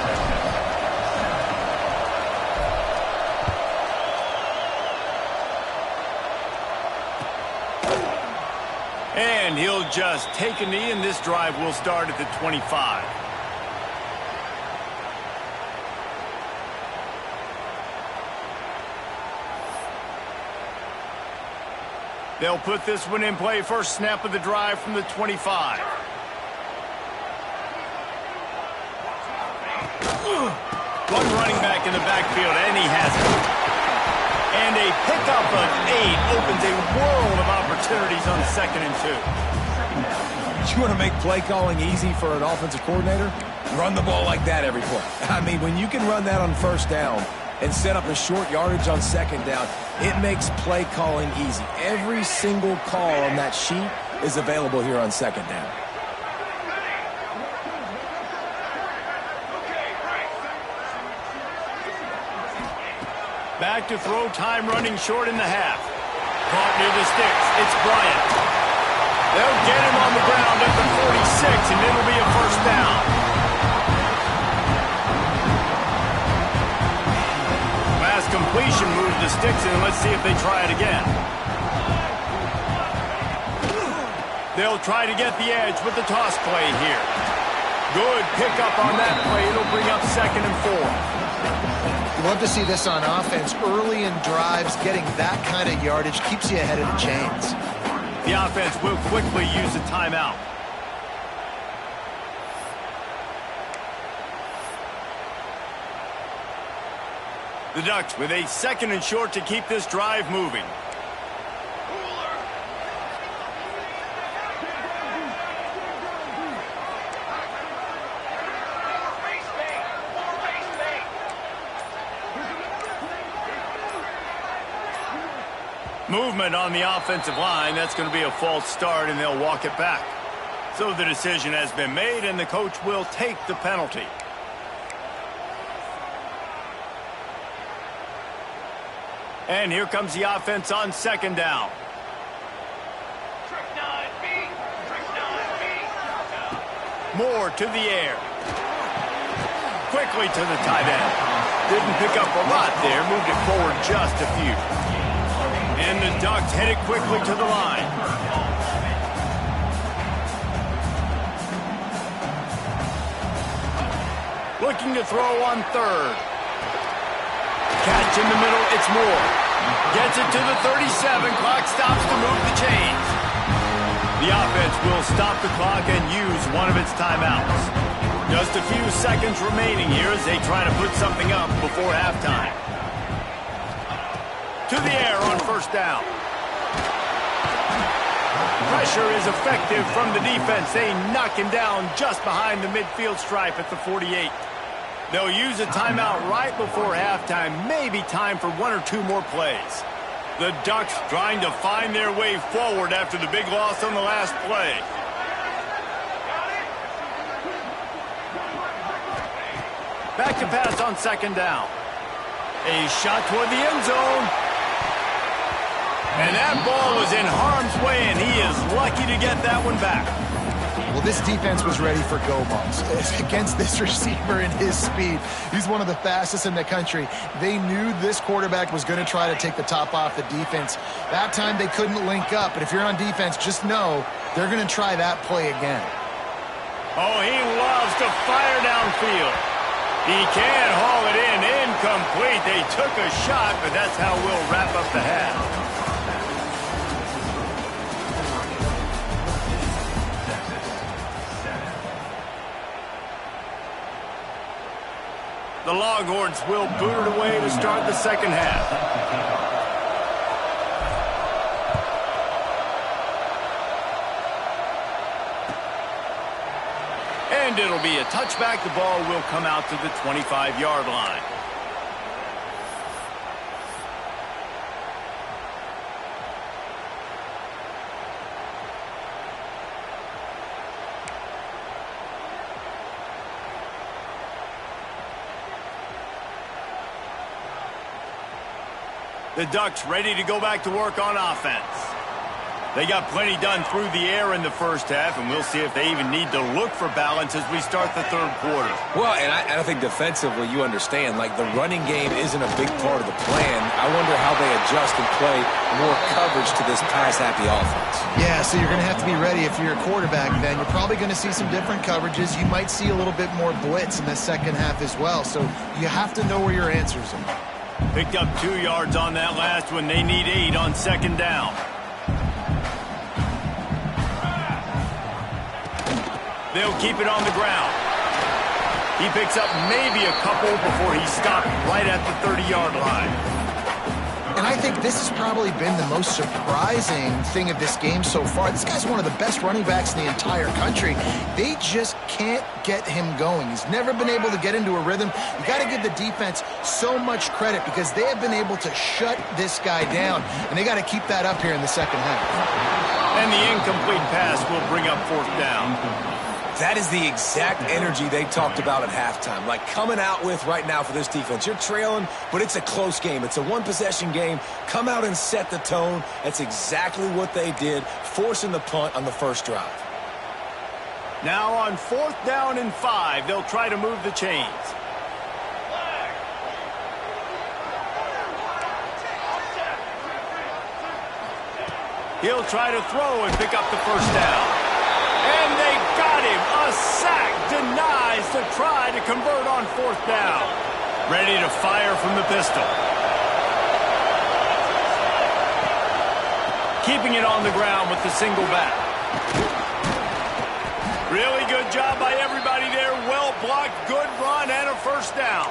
And he'll just take a knee, and this drive will start at the 25. They'll put this one in play. First snap of the drive from the 25. One running back in the backfield, and he has it. And a pickup of 8 opens a world of opportunities on 2nd and 2. You want to make play calling easy for an offensive coordinator? Run the ball like that every play. I mean, when you can run that on 1st down and set up a short yardage on 2nd down, it makes play calling easy. Every single call on that sheet is available here on 2nd down. Back to throw, time running short in the half. Caught near the sticks. It's Bryant. They'll get him on the ground at the 46, and it'll be a 1st down. Pass completion, move the sticks, and let's see if they try it again. They'll try to get the edge with the toss play here. Good pickup on that play. It'll bring up 2nd and 4. Love to see this on offense. Early in drives, getting that kind of yardage keeps you ahead of the chains. The offense will quickly use a timeout. The Ducks with a 2nd and short to keep this drive moving. Movement on the offensive line. That's going to be a false start, and they'll walk it back. So the decision has been made, and the coach will take the penalty. And here comes the offense on 2nd down. Moore to the air. Quickly to the tight end. Didn't pick up a lot there. Moved it forward just a few. And the Ducks headed quickly to the line. Looking to throw on 3rd. Catch in the middle, it's Moore. Gets it to the 37. Clock stops to move the chains. The offense will stop the clock and use one of its timeouts. Just a few seconds remaining here as they try to put something up before halftime. To the air on 1st down. Pressure is effective from the defense. They knock him down just behind the midfield stripe at the 48. They'll use a timeout right before halftime. Maybe time for 1 or 2 more plays. The Ducks trying to find their way forward after the big loss on the last play. Back to pass on 2nd down. A shot toward the end zone. And that ball was in harm's way, and he is lucky to get that one back. Well, this defense was ready for go balls. Against this receiver and his speed, he's one of the fastest in the country. They knew this quarterback was going to try to take the top off the defense. That time they couldn't link up, but if you're on defense, just know they're going to try that play again. Oh, he loves to fire downfield. He can haul it in, incomplete. They took a shot, but that's how we'll wrap up the half. The Longhorns will boot it away to start the second half. And it'll be a touchback. The ball will come out to the 25-yard line. The Ducks ready to go back to work on offense. They got plenty done through the air in the first half, and we'll see if they even need to look for balance as we start the third quarter. Well, and I think defensively, you understand, like the running game isn't a big part of the plan. I wonder how they adjust and play more coverage to this pass-happy offense. Yeah, so you're going to have to be ready if you're a quarterback then. You're probably going to see some different coverages. You might see a little bit more blitz in the second half as well, so you have to know where your answers are. Picked up 2 yards on that last one. They need 8 on second down. They'll keep it on the ground. He picks up maybe a couple before he stopped right at the 30-yard line. And I think this has probably been the most surprising thing of this game so far. This guy's one of the best running backs in the entire country. They just can't get him going. He's never been able to get into a rhythm. You got to give the defense so much credit because they have been able to shut this guy down, and they got to keep that up here in the second half. And the incomplete pass will bring up fourth down. That is the exact energy they talked about at halftime. Like coming out with right now for this defense. You're trailing, but it's a close game. It's a one-possession game. Come out and set the tone. That's exactly what they did, forcing the punt on the first drive. Now on fourth down and 5, they'll try to move the chains. He'll try to throw and pick up the first down. And they got him. A sack denies the try to convert on fourth down. Ready to fire from the pistol. Keeping it on the ground with the single back. Really good job by everybody there. Well blocked, good run, and a first down.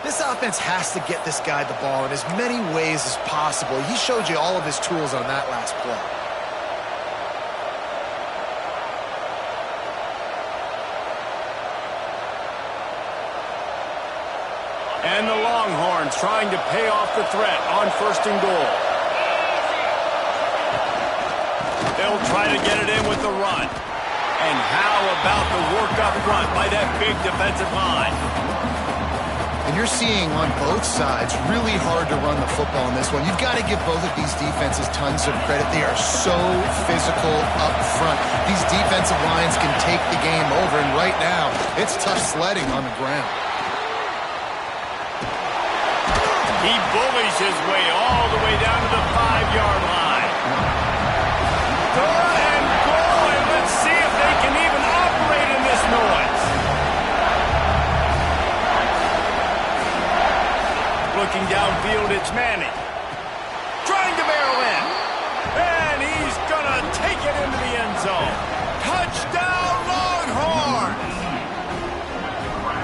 This offense has to get this guy the ball in as many ways as possible. He showed you all of his tools on that last play. And the Longhorns trying to pay off the threat on first and goal. They'll try to get it in with the run. And how about the work up front by that big defensive line? And you're seeing on both sides really hard to run the football in this one. You've got to give both of these defenses tons of credit. They are so physical up front. These defensive lines can take the game over, and right now, it's tough sledding on the ground. He bullies his way all the way down to the 5-yard line. Third and goal, and let's see if they can even operate in this noise. Looking downfield, it's Manning. Trying to barrel in. And he's going to take it into the end zone. Touchdown, Longhorns!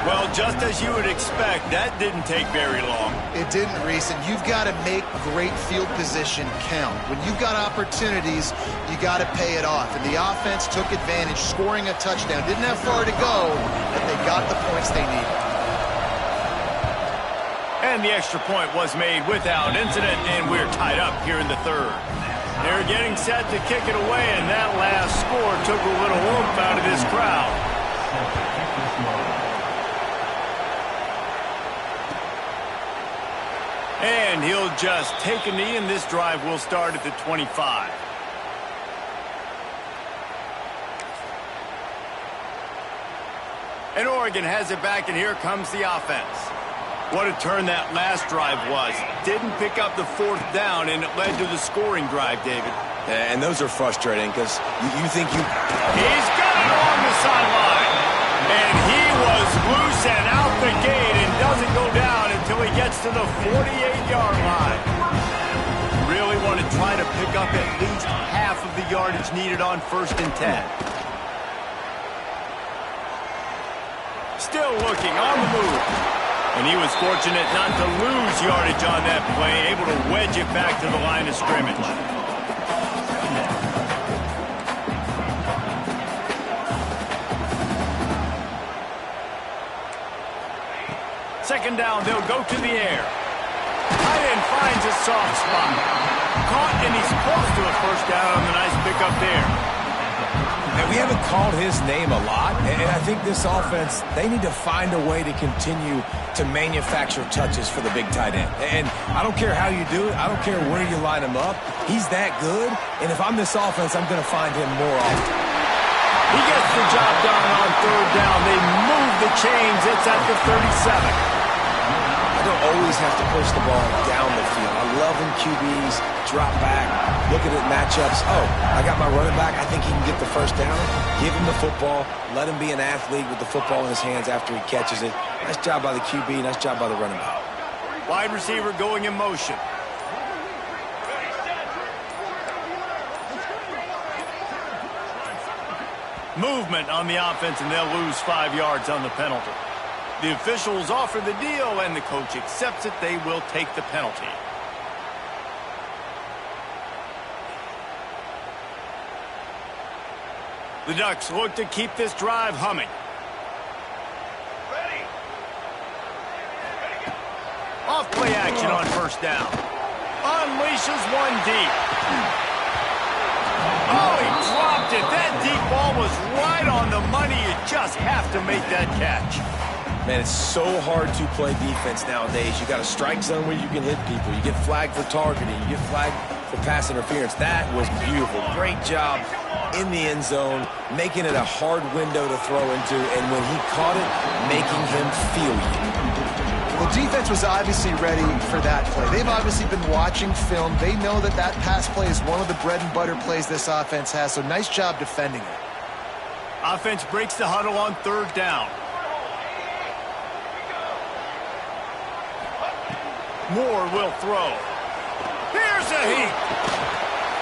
Well, just as you would expect, that didn't take very long. It didn't, Reese, and you've got to make great field position count. When you've got opportunities, you got to pay it off. And the offense took advantage, scoring a touchdown. Didn't have far to go, but they got the points they needed. And the extra point was made without incident, and we're tied up here in the third. They're getting set to kick it away, and that last score took a little oomph out of this crowd. And he'll just take a knee, and this drive will start at the 25. And Oregon has it back, and here comes the offense. What a turn that last drive was. Didn't pick up the fourth down, and it led to the scoring drive, David. And those are frustrating because you think you... He's got it along the sideline. And he was loose and out the gate and doesn't go down until he gets to the 48-yard line. Really want to try to pick up at least half of the yardage needed on first and 10. Still looking on the move. And he was fortunate not to lose yardage on that play, able to wedge it back to the line of scrimmage. Second down, they'll go to the air. Tight end finds a soft spot. Caught, and he's close to a first down on the nice pickup there. And we haven't called his name a lot, and I think this offense, they need to find a way to continue to manufacture touches for the big tight end. And I don't care how you do it. I don't care where you line him up. He's that good, and if I'm this offense, I'm going to find him more often. He gets the job done on third down. They move the chains. It's at the 37. I don't always have to push the ball down the field. I love when QBs drop back, look at it matchups. Oh, I got my running back. I think he can get the first down. Give him the football. Let him be an athlete with the football in his hands after he catches it. Nice job by the QB. Nice job by the running back. Wide receiver going in motion. Movement on the offense, and they'll lose 5 yards on the penalty. The officials offer the deal, and the coach accepts it. They will take the penalty. The Ducks look to keep this drive humming. Ready. Off play action on first down. Unleashes one deep. Oh, he dropped it. That deep ball was right on the money. You just have to make that catch. Man, it's so hard to play defense nowadays. You got a strike zone where you can hit people. You get flagged for targeting. You get flagged for pass interference. That was beautiful. Great job in the end zone, making it a hard window to throw into, and when he caught it, making him feel you. The defense was obviously ready for that play. They've obviously been watching film. They know that that pass play is one of the bread and butter plays this offense has, so nice job defending it. Offense breaks the huddle on third down. Moore will throw. Here's a heat.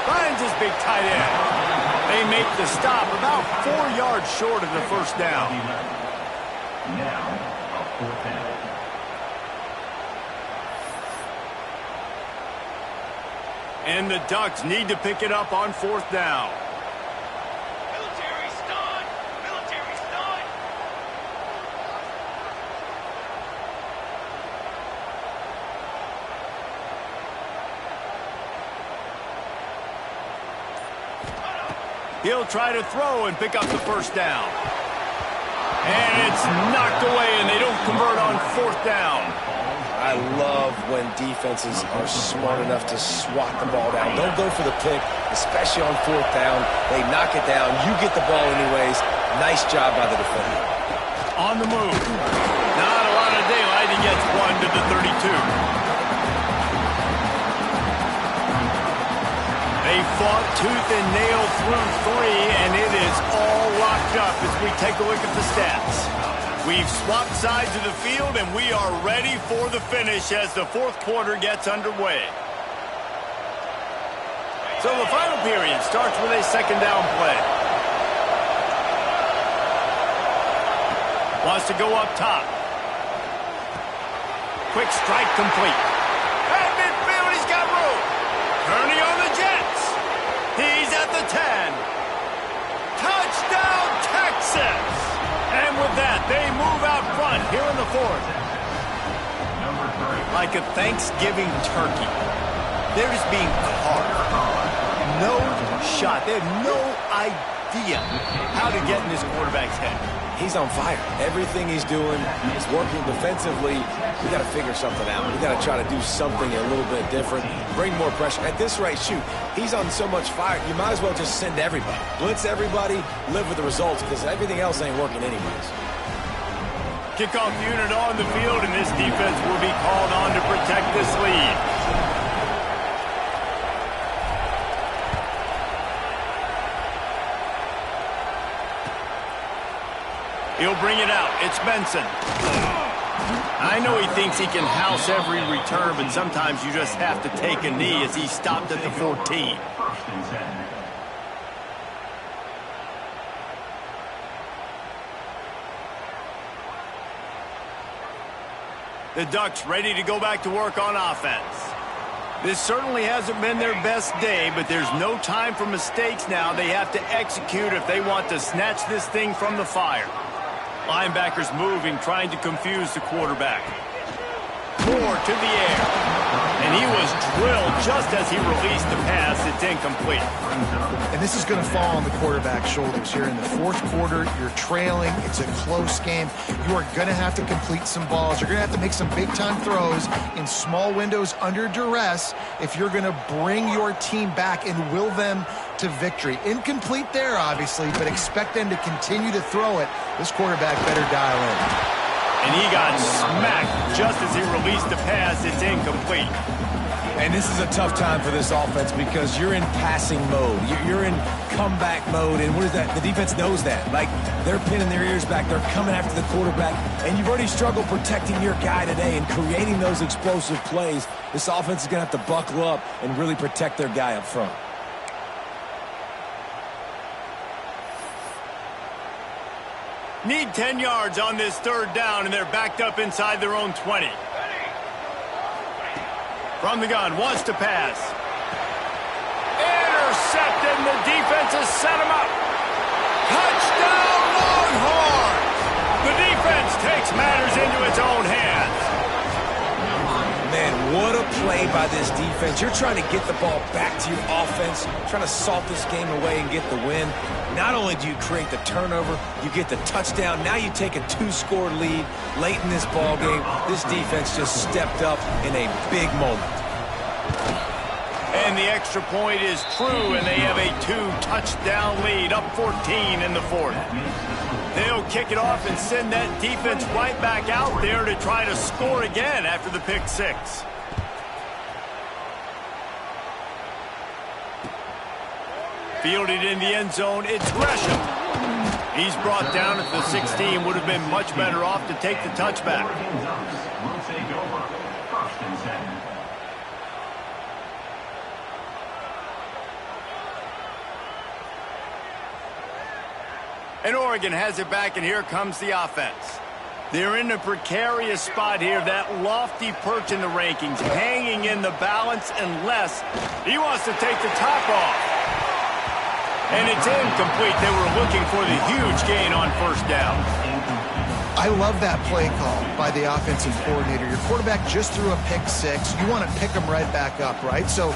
Finds his big tight end. They make the stop about 4 yards short of the first down. Now, a fourth down. And the Ducks need to pick it up on fourth down. Military stun! Military stun! He'll try to throw and pick up the first down. And it's knocked away, and they don't convert on fourth down. I love when defenses are smart enough to swat the ball down. Don't go for the pick, especially on fourth down. They knock it down. You get the ball anyways. Nice job by the defender. On the move. Not a lot of daylight. He gets one to the 32. They fought tooth and nail through 3, and it is all locked up as we take a look at the stats. We've swapped sides of the field, and we are ready for the finish as the fourth quarter gets underway. So the final period starts with a second down play. Wants to go up top. Quick strike complete. At midfield, he's got room. Turning on the Jets. He's at the 10. Touchdown, Texas! And with that, they move out front here in the fourth. Like a Thanksgiving turkey. They're just being carved. No shot. They have no idea how to get in this quarterback's head. He's on fire. Everything he's doing is working defensively. We got to figure something out. We got to try to do something a little bit different. Bring more pressure. At this rate, shoot, he's on so much fire, you might as well just send everybody. Blitz everybody, live with the results, because everything else ain't working anyways. Kickoff unit on the field, and this defense will be called on to protect this lead. He'll bring it out. It's Benson. I know he thinks he can house every return, but sometimes you just have to take a knee as he stopped at the 14. The Ducks ready to go back to work on offense. This certainly hasn't been their best day, but there's no time for mistakes now. They have to execute if they want to snatch this thing from the fire. Linebackers moving, trying to confuse the quarterback. Moore to the air. And he was drilled just as he released the pass. It's incomplete. And this is going to fall on the quarterback's shoulders here in the fourth quarter. You're trailing. It's a close game. You are going to have to complete some balls. You're going to have to make some big-time throws in small windows under duress if you're going to bring your team back and will them to victory. Incomplete there, obviously, but expect them to continue to throw it. This quarterback better dial in. And he got smacked just as he released the pass. It's incomplete. And this is a tough time for this offense because you're in passing mode. You're in comeback mode. And what is that? The defense knows that. Like, they're pinning their ears back. They're coming after the quarterback. And you've already struggled protecting your guy today and creating those explosive plays. This offense is going to have to buckle up and really protect their guy up front. Need 10 yards on this third down, and they're backed up inside their own 20. From the gun, wants to pass. Intercepted, and the defense has set him up. Touchdown, Longhorns! The defense takes matters into its own hands. Man, what a play by this defense. You're trying to get the ball back to your offense, trying to salt this game away and get the win. Not only do you create the turnover, you get the touchdown. Now you take a 2-score lead late in this ball game. This defense just stepped up in a big moment. And the extra point is true, and they have a 2-touchdown lead, up 14 in the fourth. They'll kick it off and send that defense right back out there to try to score again after the pick six. Fielded in the end zone, it's Gresham. He's brought down at the 16, would have been much better off to take the touchback. Will take over. 1st and 10. And Oregon has it back, and here comes the offense. They're in a precarious spot here, that lofty perch in the rankings, hanging in the balance unless he wants to take the top off. And it's incomplete. They were looking for the huge gain on first down. I love that play call by the offensive coordinator. Your quarterback just threw a pick six. You want to pick him right back up, right? So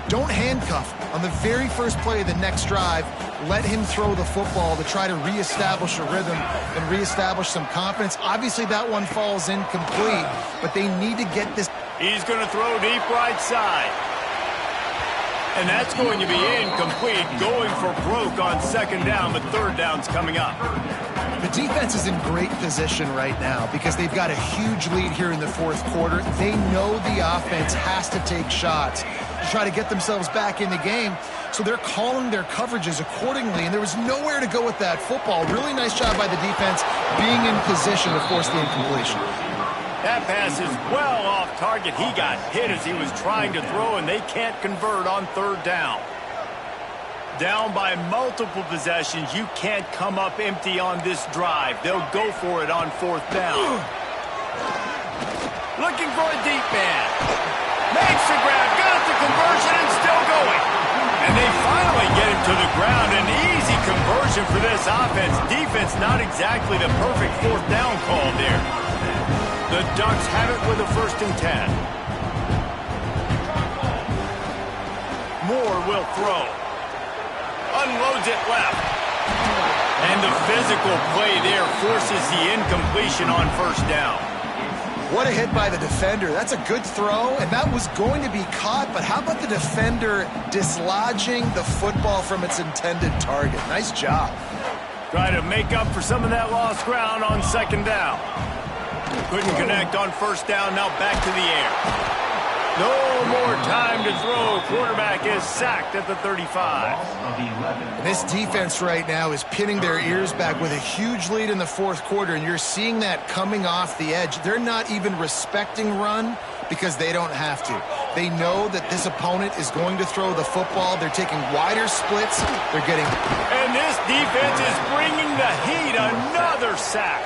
don't handcuff him. On the very first play of the next drive, let him throw the football to try to reestablish a rhythm and reestablish some confidence. Obviously, that one falls incomplete, but they need to get this. He's going to throw deep right side. And that's going to be incomplete, going for broke on second down, but third down's coming up. The defense is in great position right now because they've got a huge lead here in the fourth quarter. They know the offense has to take shots to try to get themselves back in the game, so they're calling their coverages accordingly, and there was nowhere to go with that football. Really nice job by the defense being in position to force the incompletion. That pass is well off target. He got hit as he was trying to throw, and they can't convert on third down. Down by multiple possessions, you can't come up empty on this drive. They'll go for it on fourth down. Looking for a deep man. Makes the grab, got the conversion, and still going. And they finally get him to the ground. An easy conversion for this offense. Defense not exactly the perfect fourth down call there. The Ducks have it with a 1st and 10. Moore will throw. Unloads it left. And the physical play there forces the incompletion on first down. What a hit by the defender. That's a good throw, and that was going to be caught, but how about the defender dislodging the football from its intended target? Nice job. Try to make up for some of that lost ground on second down. Couldn't connect on first down, now back to the air. No more time to throw. Quarterback is sacked at the 35. This defense right now is pinning their ears back with a huge lead in the fourth quarter, and you're seeing that coming off the edge. They're not even respecting run because they don't have to. They know that this opponent is going to throw the football. They're taking wider splits. They're getting... And this defense is bringing the heat. Another sack.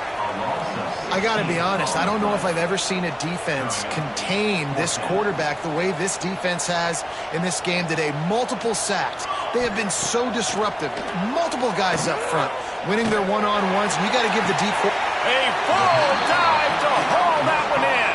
I got to be honest, I don't know if I've ever seen a defense contain this quarterback the way this defense has in this game today. Multiple sacks. They have been so disruptive. Multiple guys up front winning their one-on-ones. You got to give the D. A full dive to haul that one in.